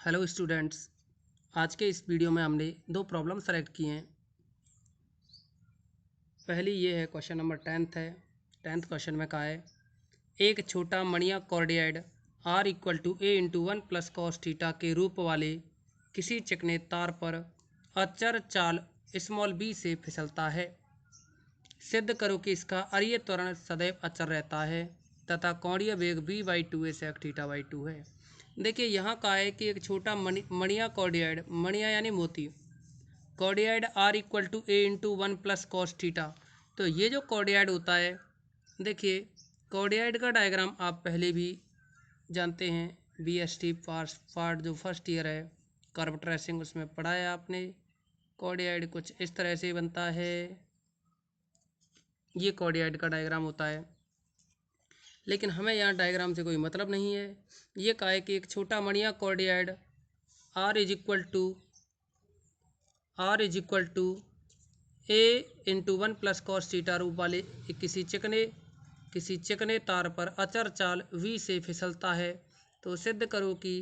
Hello students, आज के इस वीडियो में हमने दो प्रॉब्लम सेलेक्ट किए हैं। पहली ये है, क्वेश्चन नंबर 10th है। 10th क्वेश्चन में कहा है एक छोटा मणिया cardioid r equal to a into 1 plus cos theta के रूप वाले किसी चिकने तार पर अचर चाल स्मॉल b से फिसलता है। सिद्ध करो कि इसका अरीय त्वरण सदैव अचर रहता है तथा कोणीय वेग v/2 a sec θ/2 है। देखिए यहाँ कहा है कि एक छोटा मणिया कॉर्डियड, मणिया यानी मोती, cardioid r equal to a into 1 plus cos theta. तो ये जो कॉर्डियड होता है, देखिए कॉर्डियड का डायग्राम आप पहले भी जानते हैं, BST पार्ट जो फर्स्ट ईयर है कर्व ट्रेसिंग, उसमें पढ़ा है आपने। कॉर्डियड कुछ इस तरह से बनता है, ये कॉर्डियड का डायग्राम होता है। लेकिन हमें यहाँ डायग्राम से कोई मतलब नहीं है। ये कहा है कि एक छोटा मणिया cardioid r is equal to a into 1 plus cos theta रूप वाले किसी चिकने तार पर अचर चाल v से फिसलता है। तो सिद्ध करो कि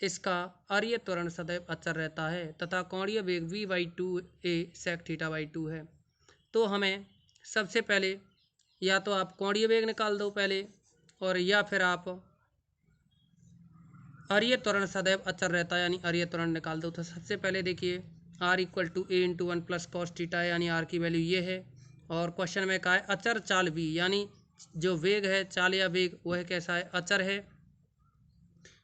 इसका अरीय त्वरण सदैव अचर रहता है तथा कोणीय वेग v/2 a sec θ/2 है। तो हमें सबसे पहले या तो आप कोणीय वेग निकाल दो पहले, और या फिर आप अरीय त्वरण सदैव अचर रहता है यानी अरीय त्वरण निकाल दो। तो सबसे पहले देखिए r equal to a into 1 plus cos theta यानी r की वैल्यू ये है, और क्वेश्चन में कहा है अचर चाल v यानी जो वेग है, चाल या वेग, वह कैसा है, अचर है।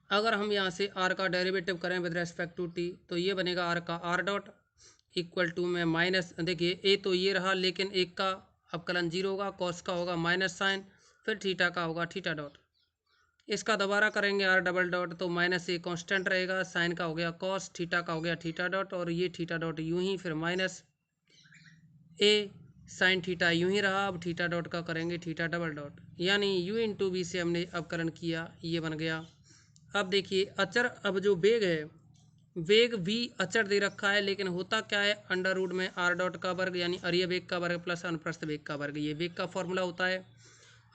अगर हम यहाँ से r का डेरिवेटिव करें विद रेस्पेक्ट टू t, तो ये बनेगा r का r डॉट इक्वल टू में माइनस, देखिए a तो ये रहा लेकिन एक का अवकलन 0 होगा, कॉस का होगा माइनस साइन, फिर थीटा का होगा थीटा डॉट। इसका दोबारा करेंगे r डबल डॉट, तो माइनस ए कांस्टेंट रहेगा, साइन का हो गया कॉस, थीटा का हो गया थीटा डॉट, और ये थीटा डॉट यूं ही, फिर माइनस ए साइन थीटा यूं ही रहा। अब थीटा डॉट का करेंगे थीटा डबल डॉट, यानी u इंटू बी से हमने अवकलन किया, ये बन गया। अब देखिए अचर, अब जो वेग है, वेग v अचर दे रखा है, लेकिन होता क्या है, अंडर रूट में r डॉट का वर्ग यानी अरीय वेग का वर्ग प्लस अनुप्रस्थ वेग का वर्ग, ये वेग का फॉर्मूला होता है।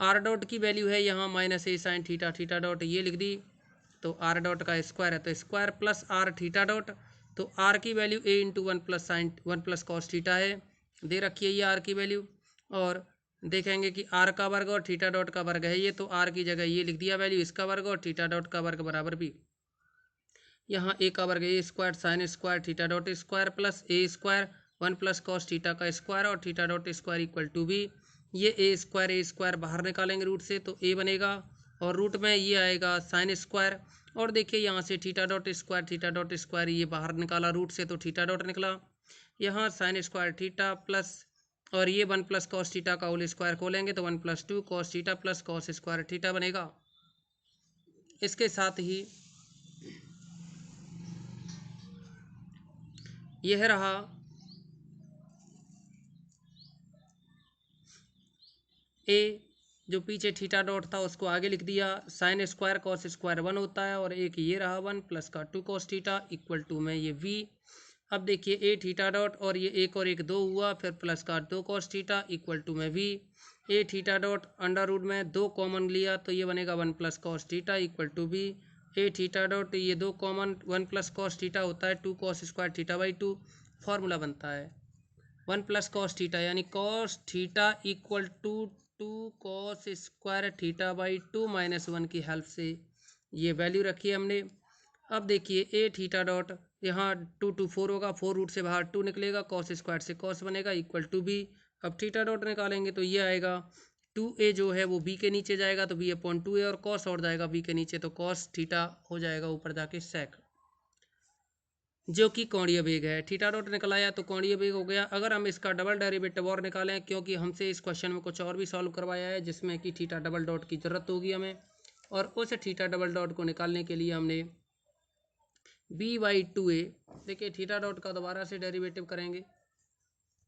r डॉट की वैल्यू है यहाँ minus a sine theta, theta dot ये लिख दी, तो r डॉट का स्क्वायर है तो square plus r theta dot, तो r की value a into 1 plus sign 1 plus cos theta है, दे रखी है ये r की वैल्यू। और देखेंगे कि r का वर्ग और थीटा डॉट का वर्ग है ये, तो r की जगह ये लिख दिया वैल्यू, इसका वर्ग और थीटा डॉट का वर्ग बराबर भी, यहाँ a का वर्ग a square sine square theta dot square plus a square 1 plus cos theta का स्क्वायर और theta dot square equal to b. ये ए स्क्वायर बाहर निकालेंगे रूट से, तो a बनेगा, और रूट में ये आएगा साइन स्क्वायर, और देखिए यहाँ से थीटा डॉट स्क्वायर ये बाहर निकाला रूट से, तो थीटा डॉट निकला। यहाँ साइन स्क्वायर थीटा प्लस, और ये 1 प्लस कॉस थीटा का होल स्क्वायर खोलेंगे तो 1 plus 2 cos theta plus cos square theta बनेगा। इसके साथ ही यह रहा ए, जो पीछे थीटा डॉट था उसको आगे लिख दिया, साइन स्क्वायर कॉस स्क्वायर 1 होता है, और एक ये रहा 1 प्लस का 2 कॉस थीटा इक्वल टू में ये v। अब देखिए ए थीटा डॉट और ये एक और एक 2 हुआ, फिर प्लस का 2 कॉस थीटा इक्वल टू में v। A theta dot under root में 2 कॉमन लिया तो ये बनेगा 1 plus cos theta equal to v। A theta dot ये 2 कॉमन 1 प्लस कॉस थीटा होता है 2 कॉस स्क्वायर θ/2, फॉर्मूला बनता है 1 प्लस कॉस थीटा यानी cos theta equal to 2 cos square θ/2 minus 1 की हेल्प से ये वैल्यू रखी है हमने। अब देखिए ए थीटा डॉट यहाँ 2 2 4 होगा, 4 रूट से बाहर 2 निकलेगा, कॉस स्क्वायर से कॉस बनेगा इक्वल टू बी। अब थीटा डॉट निकालेंगे तो ये आएगा 2a जो है वो b के नीचे जाएगा तो b/2a, और कॉस और जाएगा b के नीचे तो कॉस थीटा हो जाएगा ऊपर जाके सेक, जो कि कोणीय वेग है। थीटा डॉट निकल आया तो कोणीय वेग हो गया। अगर हम इसका डबल डेरिवेटिव और निकालें, क्योंकि हमसे इस क्वेश्चन में कुछ और भी सॉल्व करवाया है जिसमें कि थीटा डबल डॉट की ज़रूरत होगी हमें, और उस थीटा डबल डॉट को निकालने के लिए हमने b/2a, देखिए थीटा डॉट का दोबारा से डेरिवेटिव करेंगे,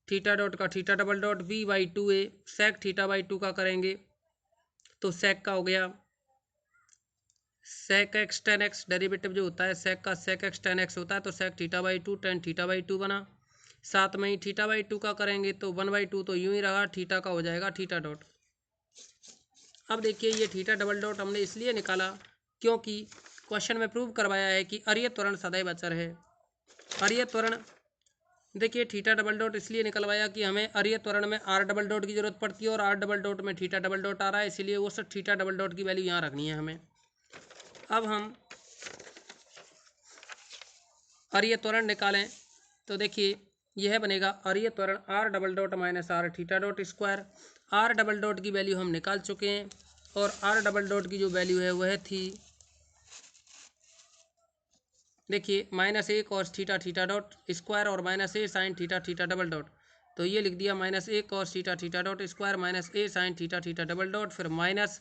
थीटा डॉट का theta double dot b/2a sec θ/2 का करेंगे तो सेक का हो गया sec x tan x, derivative जो होता है सेक का सेक एक्स टेन एक्स होता है, तो सेक θ/2 टेन θ/2 बना। साथ में ही θ/2 का करेंगे तो 1/2 तो यूं ही रहा, थीटा का हो जाएगा थीटा डॉट। अब देखिए ये थीटा डबल डॉट हमने इसलिए निकाला क्योंकि क्वेश्चन में प्रूव करवाया है कि अरिय त्वरण सदैव अचर है। अरिय त्वरण देखिए थीटा डबल डॉट इसलिए निकलवाया कि हमें अरिय त्वरण में आर डबल डॉट की जरूरत पड़ती है और आर डबल डॉट में थीटा डबल डॉट आ रहा है, इसीलिए वो सब थीटा डबल डॉट की वैल्यू यहाँ रखनी है हमें। अब हम अरिय त्वरण निकालें तो देखिए यह बनेगा अरिय त्वरण r double dot minus r theta dot square. R double dot की वैल्यू हम निकाल चुके हैं और आर डबल डॉट की जो वैल्यू है वह थी देखिए minus a cos theta theta dot square और minus a sine theta theta double dot. तो ये लिख दिया minus a cos theta theta dot square minus a sine theta theta double dot, फिर माइनस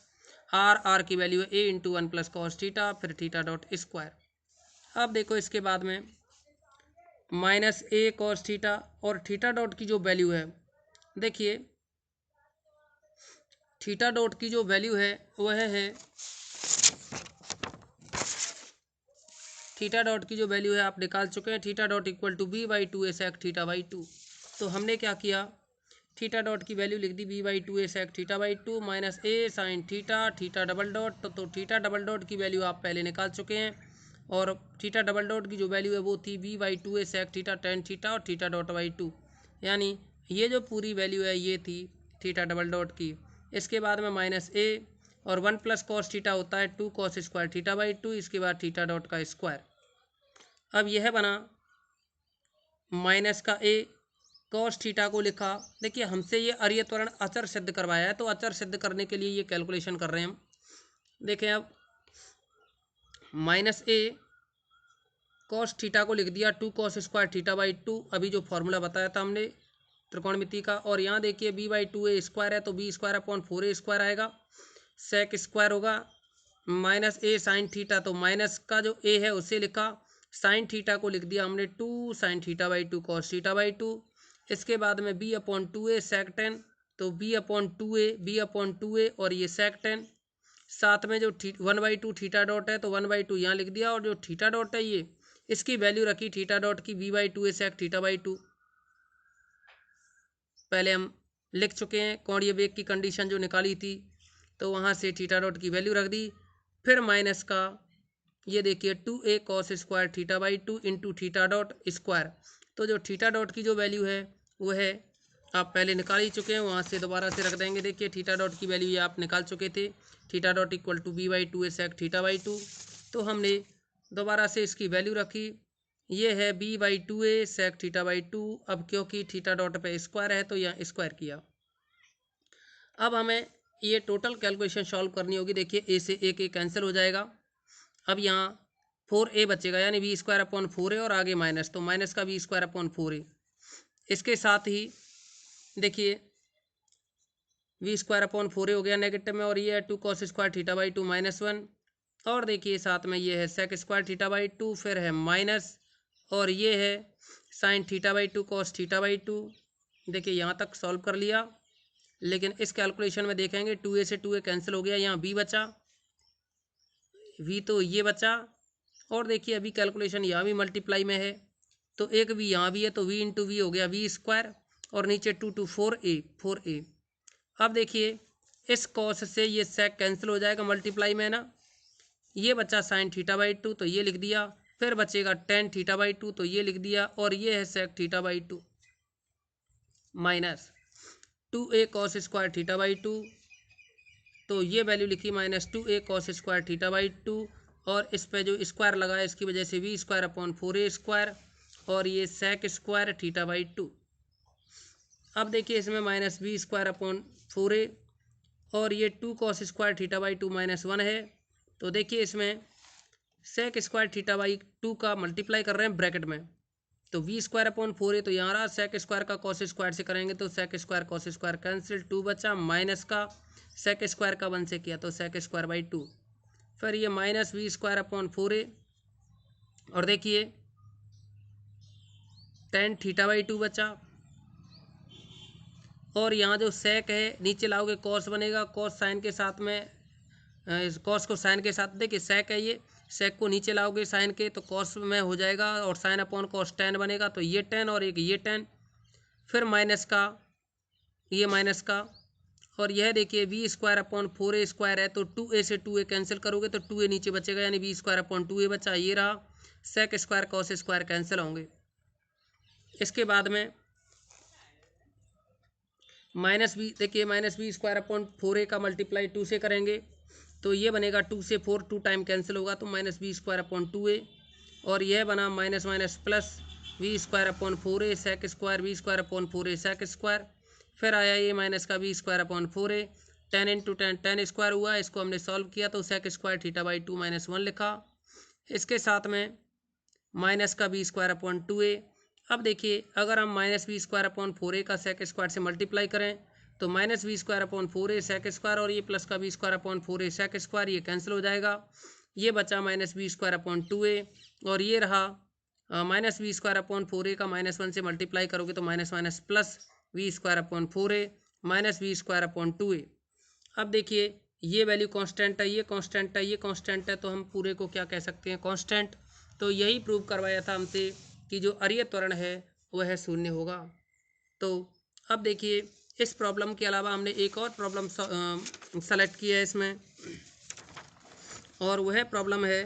आर की वैल्यू है a into one plus cos theta फिर theta dot square. अब देखो इसके बाद में माइनस ए कॉस थीटा और थीटा डॉट की जो वैल्यू है देखिए थीटा डॉट की जो वैल्यू है वह है थीटा डॉट की जो वैल्यू है आप निकाल चुके हैं, theta dot equal to b by two a sec theta by two. तो हमने क्या किया थीटा डॉट की वैल्यू लिख दी b by two a sec theta by two minus a sine theta theta double dot. तो थीटा डबल डॉट की value आप पहले निकाल चुके हैं और थीटा डबल डॉट की जो वैल्यू है वो थी b by two a sec theta tan theta और थीटा डॉट बाई टू, यानी ये जो पूरी वैल्यू है ये थी थीटा डबल डॉट की। इसके बाद में माइनस ए और वन प्लस कॉस थीटा होता है two cos square theta by two, इसके बाद थीटा डॉट का स्क्वायर। अब यह बना माइनस का ए कॉस थीटा को लिखा। देखिए हमसे ये अरिय त्वरण अचर सिद्ध करवाया है तो अचर सिद्ध करने के लिए ये कैलकुलेशन कर रहे हैं हम। देखें अब माइनस ए कॉस थीटा को लिख दिया two cos square theta by two, अभी जो फॉर्मूला बताया था हमने त्रिकोणमिति का। और यहाँ देखिए b by two a square है तो b square upon four a square आएगा, सेक स्क्वायर होगा माइनस ए साइन थीटा, तो माइनस का जो ए है उसे लिखा, साइन थीटा को लिख दिया हमने two sine theta by two cos theta by two. इसके बाद में b upon two a sec tan, तो बी अपॉन टू ए और ये सेक टेन, साथ में जो one by two theta dot है तो वन बाई टू यहाँ लिख दिया और जो थीटा डॉट है ये इसकी वैल्यू रखी थीटा डॉट की b by two a sec theta by two. पहले हम लिख चुके हैं कोणीय वेग की कंडीशन जो निकाली थी, तो वहाँ से थीटा डॉट की वैल्यू रख दी। फिर माइनस का ये देखिए two a cos square theta by two into theta dot square. तो जो थीटा डॉट की जो वैल्यू है वो है आप पहले निकाल ही चुके हैं, वहाँ से दोबारा से रख देंगे। देखिए थीटा डॉट की वैल्यू ये आप निकाल चुके थे, theta dot equal to b by two a sec theta by two. तो हमने दोबारा से इसकी वैल्यू रखी, ये है b by two a sec theta by two. अब क्योंकि थीटा डॉट पे स्क्वायर है तो यहाँ स्क्वायर किया। अब हमें ये टोटल कैलकुलेशन सॉल्व करनी होगी। देखिए ए से ए कैंसिल हो जाएगा, अब यहाँ फोर ए बचेगा यानी b square upon four a और आगे माइनस, तो माइनस का b square upon four a. इसके साथ ही देखिए v square upon four a हो गया नेगेटिव में, और ये है two cos square theta by two minus one, और देखिए साथ में ये है sec square theta by two, फिर है माइनस और ये है sine theta by two cos theta by two. देखिए यहाँ तक सॉल्व कर लिया, लेकिन इस कैलकुलेशन में देखेंगे टू ए से टू ए कैंसिल हो गया, यहाँ बी बचा, वी तो ये बचा, और देखिए अभी कैलकुलेशन यहाँ भी मल्टीप्लाई में है तो एक वी यहाँ भी है तो वी इंटू वी हो गया वी स्क्वायर, और नीचे टू टू फोर ए। अब देखिए इस कॉस से ये सेक कैंसिल हो जाएगा मल्टीप्लाई में ना, ये बचा साइन थीटा बाई टू तो ये लिख दिया, फिर बचेगा टेन थीटा बाई टू तो ये लिख दिया, और ये है sec theta by two minus two a cos square theta by two, तो ये वैल्यू लिखी minus two a cos square theta by two, और इस पे जो स्क्वायर लगा है इसकी वजह से v square upon four a square, और ये sec square theta by two. अब देखिए इसमें minus v square upon four a और ये two cos square theta by two minus one है, तो देखिए इसमें sec square theta by two का मल्टीप्लाई कर रहे हैं ब्रैकेट में, तो वी स्क्वायर अपॉन फोर है तो यहाँ रहा, सेक स्क्वायर का कॉस स्क्वायर से करेंगे तो sec square cos square cancel, two बचा, माइनस का सेक स्क्वायर का वन से किया तो सेक स्क्वायर बाई टू, फिर ये minus v square upon four है, और देखिए टेन थीटा बाई टू बचा, और यहाँ जो सेक है नीचे लाओगे कॉस बनेगा, कॉस साइन के साथ में कॉस को साइन के साथ, देखिए सेक है ये, सेक को नीचे लाओगे साइन के तो कॉस में हो जाएगा, और साइन अपॉन कॉस टेन बनेगा, तो ये टेन और एक ये टेन, फिर माइनस का ये माइनस का, और यह देखिए v square upon 4a square है, तो 2a से 2a कैंसिल करोगे तो 2a नीचे बचेगा, यानी वी स्क्वायर अपॉन 2a बचा। ये रहा sec square cos square cancel होंगे। इसके बाद में माइनस बी, देखिए minus b square upon 4a का मल्टीप्लाई 2 से करेंगे तो ये बनेगा 2 से 4, 2 टाइम कैंसिल होगा तो minus b square upon 2a, और यह बना minus minus plus v square upon 4a sec square, v square upon 4a sec square, फिर आया ये माइनस का v square upon 4a, 10 into 10 10 square हुआ। इसको हमने सॉल्व किया तो sec square theta by 2 minus 1 लिखा। इसके साथ में माइनस का बी स्क्वायर अपॉन 2a। अब देखिए अगर हम minus b square upon 4a का सेक स्क्वायर से मल्टीप्लाई करें तो minus b square upon 4a sec square, और ये प्लस का b square upon 4a sec square, ये कैंसिल हो जाएगा। ये बचा minus b square upon 2a, और ये रहा minus b square upon 4a का माइनस 1 से मल्टीप्लाई करोगे तो minus minus plus v square upon 4a minus v square upon 2a। अब देखिए ये वैल्यू कांस्टेंट है, ये कांस्टेंट है, ये कांस्टेंट है, तो हम पूरे को क्या कह सकते हैं, कांस्टेंट। तो यही प्रूव करवाया था हमसे कि जो अरिय त्वरण है वह शून्य होगा। तो अब देखिए इस प्रॉब्लम के अलावा हमने एक और प्रॉब्लम सेलेक्ट किया है इसमें, और वह प्रॉब्लम है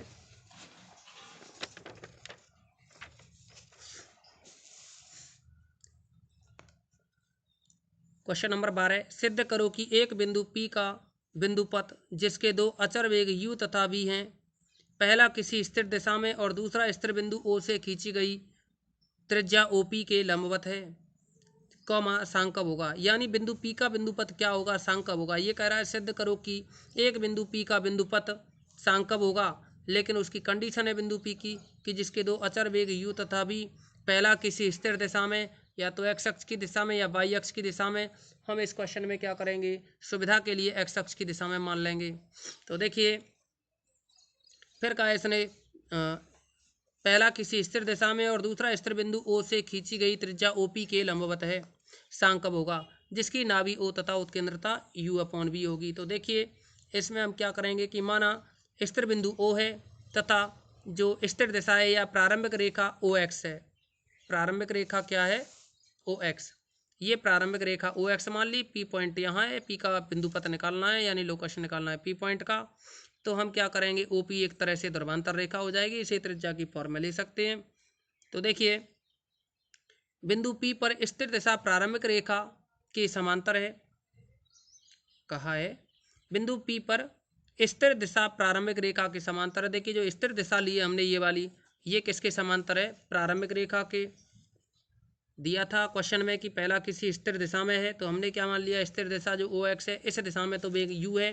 क्वेश्चन नंबर 12। सिद्ध करो कि एक बिंदु P का बिंदुपथ जिसके दो अचर वेग u तथा v हैं, पहला किसी स्थिर दिशा में और दूसरा स्थिर बिंदु O से खींची गई त्रिज्या OP के लंबवत है, कॉमा सांग कब होगा। यानी बिंदु P का बिंदुपथ क्या होगा, सांग कब होगा। ये कह रहा है सिद्ध करो कि एक बिंदु P का बिंदुपथ सांग कब होगा, लेकिन उसकी कंडीशन है बिंदु P की कि जिसके दो अचर वेग u तथा v, पहला किसी स्थिर दिशा में या तो x अक्ष की दिशा में या y अक्ष की दिशा में। हम इस क्वेश्चन में क्या करेंगे, सुविधा के लिए x अक्ष की दिशा में मान लेंगे। तो देखिए फिर कहा इसने पहला किसी स्थिर दिशा में और दूसरा स्थिर बिंदु O से खींची गई त्रिज्या OP के लंबवत है, सांग कब होगा, जिसकी नाभि O तथा उत्केंद्रता U अपॉन V होगी। तो देखिए इसमें हम क्या करेंगे कि माना स्थिर बिंदु O है तथा जो स्थिर दिशा है या प्रारंभिक रेखा OX है। प्रारंभिक रेखा क्या है, OX। ये प्रारंभिक रेखा OX मान ली, P पॉइंट यहाँ है, P का बिंदुपथ निकालना है यानी लोकेशन निकालना है P पॉइंट का। तो हम क्या करेंगे, OP एक तरह से ध्रुवांतर रेखा हो जाएगी, इसे त्रिज्या की फॉर्म में ले सकते हैं। तो देखिए बिंदु P पर स्थिर दिशा प्रारंभिक रेखा के समांतर है, कहा है बिंदु P पर स्थिर दिशा प्रारंभिक रेखा के समांतर है। देखिए जो स्थिर दिशा ली है हमने ये वाली, ये किसके समांतर है, प्रारंभिक रेखा के। दिया था क्वेश्चन में कि पहला किसी स्थिर दिशा में है, तो हमने क्या मान लिया, स्थिर दिशा जो OX है इस दिशा में तो वेग u है,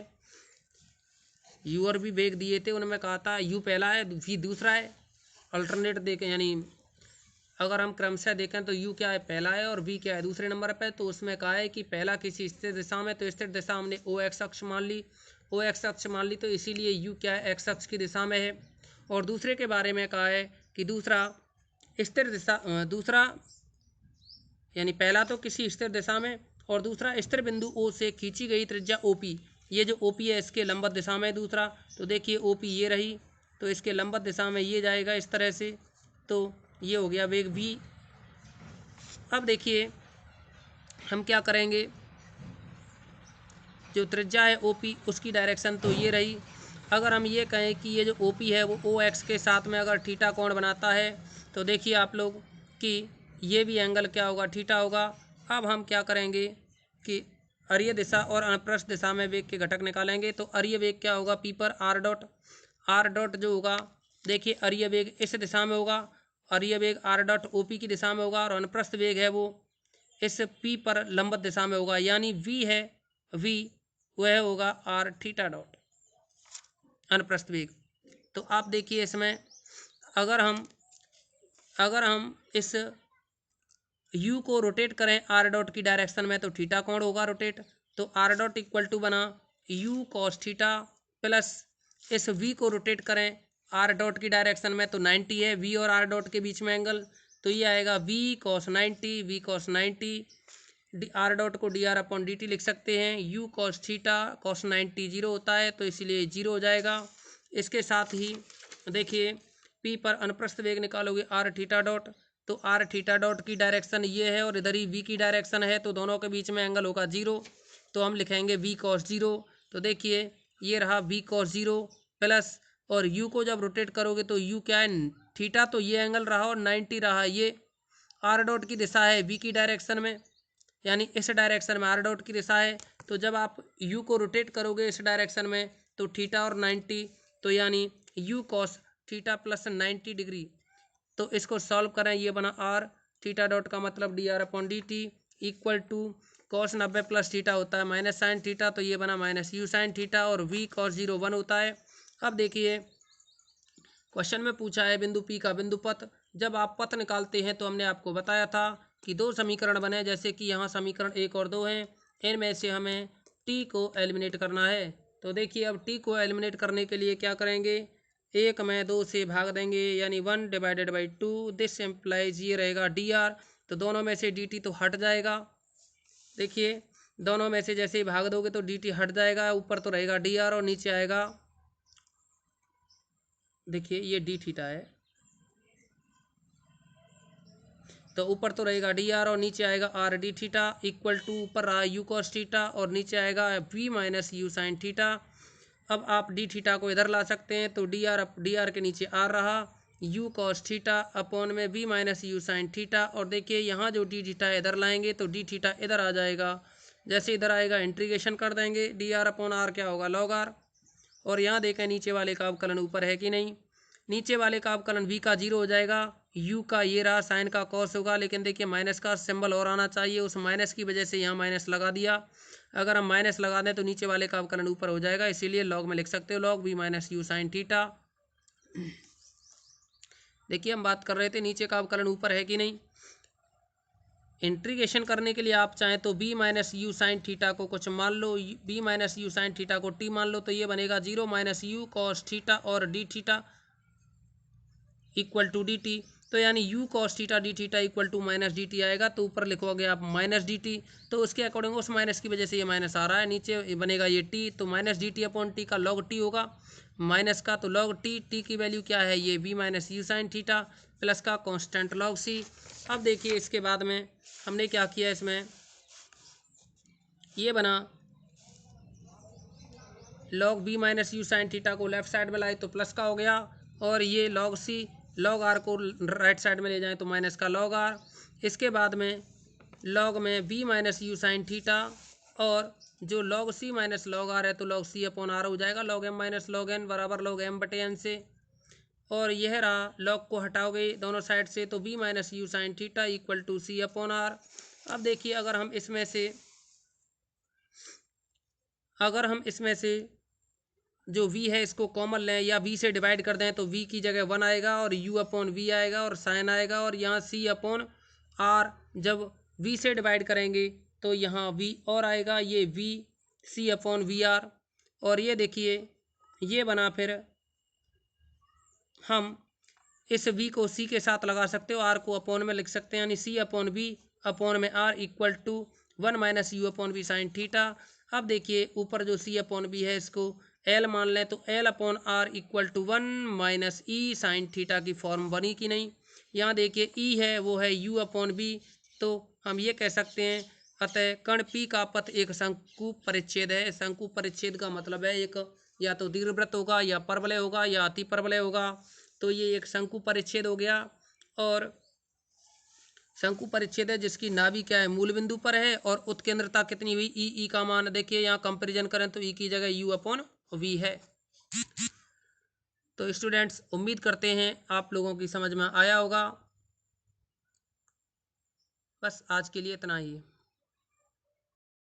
u और भी वेग दिए थे, उनमें कहा था u पहला है v दूसरा है। अल्टरनेट देखें यानी अगर हम क्रमशः देखें तो u क्या है, पहला है, और v क्या है, दूसरे नंबर पर। तो उसमें कहा है कि पहला किसी स्थिर दिशा में, तो स्थिर दिशा हमने OX अक्ष मान ली, OX अक्ष मान ली, तो इसीलिए u क्या है, x अक्ष की दिशा में है। और दूसरे के बारे में कहा है कि दूसरा स्थिर दिशा, दूसरा यानी पहला तो किसी स्थिर दिशा में और दूसरा स्थिर बिंदु O से खींची गई त्रिज्या OP, ये जो OP है इसके लंबवत दिशा में दूसरा। तो देखिए OP ये रही, तो इसके लंबवत दिशा में ये जाएगा इस तरह से, तो ये हो गया वेग v। अब देखिए हम क्या करेंगे, जो त्रिज्या है OP उसकी डायरेक्शन तो ये रही। अगर हम ये कहें कि ये जो OP है वो OX के साथ में अगर थीटा कोण बनाता है, तो देखिए आप लोग कि ये भी एंगल क्या होगा, थीटा होगा। अब हम क्या करेंगे कि अरीय दिशा और अनुप्रस्थ दिशा में वेग के घटक निकालेंगे। तो अरीय वेग क्या होगा, P पर आर डॉट जो होगा, देखिए अरीय वेग इस दिशा में होगा, अरीय वेग आर डॉट OP की दिशा में होगा, और अनुप्रस्थ वेग है वो इस P पर लंबवत दिशा में होगा, यानी V है, V वह होगा आर थीटा डॉट अनुप्रस्थ वेग। तो आप देखिए इसमें अगर हम इस u को रोटेट करें आर डॉट की डायरेक्शन में, तो थीटा कोण होगा रोटेट। तो आर डॉट इक्वल टू बना u कॉस थीटा प्लस इस v को रोटेट करें आर डॉट की डायरेक्शन में, तो 90 है v और आर डॉट के बीच में एंगल, तो ये आएगा v cos 90, v cos 90। R dot को D r upon d T लिख सकते हैं। u cos theta cos 90 zero होता है, तो इसीलिए जीरो हो जाएगा। इसके साथ ही देखिए p पर अनुप्रस्थ वेग निकालोगे आर थीटा डॉट, तो आर थीटा डॉट की डायरेक्शन ये है और इधर ही v की डायरेक्शन है, तो दोनों के बीच में एंगल होगा जीरो। तो हम लिखेंगे v cos 0। तो देखिए ये रहा v cos 0 प्लस, और u को जब रोटेट करोगे तो u क्या है, थीटा, तो ये एंगल रहा और 90 रहा। ये आर डॉट की दिशा है v की डायरेक्शन में, यानी इस डायरेक्शन में आर डॉट की दिशा है। तो जब आप u को रोटेट करोगे इस डायरेक्शन में तो थीटा और 90, तो यानी u cos theta plus 90 degree. तो इसको सॉल्व करें, ये बना आर थीटा डॉट का मतलब d r upon d t equal to cos 90 plus theta होता है माइनस साइन थीटा, तो ये बना माइनस यू साइन थीटा, और वी cos 0 1 होता है। अब देखिए क्वेश्चन में पूछा है बिंदु P का बिंदु पथ। जब आप पथ निकालते हैं तो हमने आपको बताया था कि दो समीकरण बने, जैसे कि यहाँ समीकरण 1 और 2 हैं, इनमें से हमें T को एलिमिनेट करना है। तो देखिए अब T को एलिमिनेट करने के लिए क्या करेंगे, 1 में 2 से भाग देंगे, यानी 1 डिवाइडेड बाई 2, दिस एम्प्लाइज ये रहेगा डी आर। तो दोनों में से डी टी तो हट जाएगा। देखिए दोनों में से जैसे ही भाग दोगे तो डी टी हट जाएगा, ऊपर तो रहेगा डी आर और नीचे आएगा, देखिए ये डी थीटा है, तो ऊपर तो रहेगा डी आर और नीचे आएगा r d theta equal to, ऊपर रहा यू कॉस थीटा और नीचे आएगा v minus u sine theta. अब आप डी थीटा को इधर ला सकते हैं, तो डी आर के नीचे आर रहा, यू कॉस थीटा अपॉन में v minus u sine theta, और देखिए यहाँ जो डी थीटा इधर लाएंगे तो डी थीटा इधर आ जाएगा। जैसे इधर आएगा इंटीग्रेशन कर देंगे, डी आर अपॉन आर क्या होगा लॉग आर, और यहाँ देखें नीचे वाले का अवकलन ऊपर है कि नहीं, नीचे वाले का अवकलन v का 0 हो जाएगा, u का ये रहा साइन का कॉस होगा, लेकिन देखिए माइनस का सिंबल और आना चाहिए, उस माइनस की वजह से यहाँ माइनस लगा दिया। अगर हम माइनस लगा दें तो नीचे वाले का अवकलन ऊपर हो जाएगा, इसीलिए लॉग में लिख सकते हो log v minus u sine theta. देखिए हम बात कर रहे थे नीचे का अवकलन ऊपर है कि नहीं। इंटीग्रेशन करने के लिए आप चाहें तो b minus u sine theta को कुछ मान लो, b minus u sine theta को t मान लो, तो ये बनेगा 0 माइनस यू कॉस थीटा और d theta equal to d t. तो यानी u cos theta d theta equal to minus d t आएगा, तो ऊपर लिखोगे आप माइनस डी टी, तो उसके अकॉर्डिंग उस माइनस की वजह से ये माइनस आ रहा है, नीचे बनेगा ये टी, तो minus d t upon t का लॉग टी होगा माइनस का, तो लॉग टी, टी की वैल्यू क्या है ये v minus u sine theta plus का कॉन्स्टेंट लॉग सी। अब देखिए इसके बाद में हमने क्या किया, इसमें ये बना log b minus u sine theta को लेफ्ट साइड में लाए तो प्लस का हो गया, और ये लॉग सी लॉग आर को राइट साइड में ले जाएं तो माइनस का लॉग आर। इसके बाद में लॉग में b minus u sine theta, और जो log c minus log r है तो लॉग सी अपॉन आर हो जाएगा, log m minus log n बराबर लॉग एम बटे एन से, और यह रहा लॉग को हटाओगे दोनों साइड से तो b minus u sine theta equal to c upon r. अब देखिए अगर हम इसमें से जो v है इसको कॉमन लें या v से डिवाइड कर दें तो v की जगह 1 आएगा और u अपॉन वी आएगा और साइन आएगा, और यहाँ c अपॉन आर जब v से डिवाइड करेंगे तो यहाँ v और आएगा, ये v c upon v r. और ये देखिए ये बना, फिर हम इस v को c के साथ लगा सकते हो, r को अपॉन में लिख सकते हैं, यानी c अपॉन v अपॉन में r equal to 1 minus u upon v sine theta. अब देखिए ऊपर जो c अपॉन v है इसको l मान लें तो l upon r equal to 1 minus e sine theta की फॉर्म बनी कि नहीं। यहाँ देखिए e है वो है u अपॉन v, तो हम ये कह सकते हैं अतः कण P का पथ एक शंकु परिच्छेद है। शंकु परिच्छेद का मतलब है एक या तो दीर्घवृत्त होगा या परवलय होगा या अति परवलय होगा, तो ये एक शंकु परिच्छेद हो गया। और शंकु परिच्छेद है जिसकी नाभि क्या है, मूल बिंदु पर है, और उत्केंद्रता कितनी हुई ई का मान देखिए यहाँ कंपैरिजन करें तो ई की जगह यू अपॉन वी है। तो स्टूडेंट्स उम्मीद करते हैं आप लोगों की समझ में आया होगा। बस आज के लिए इतना ही।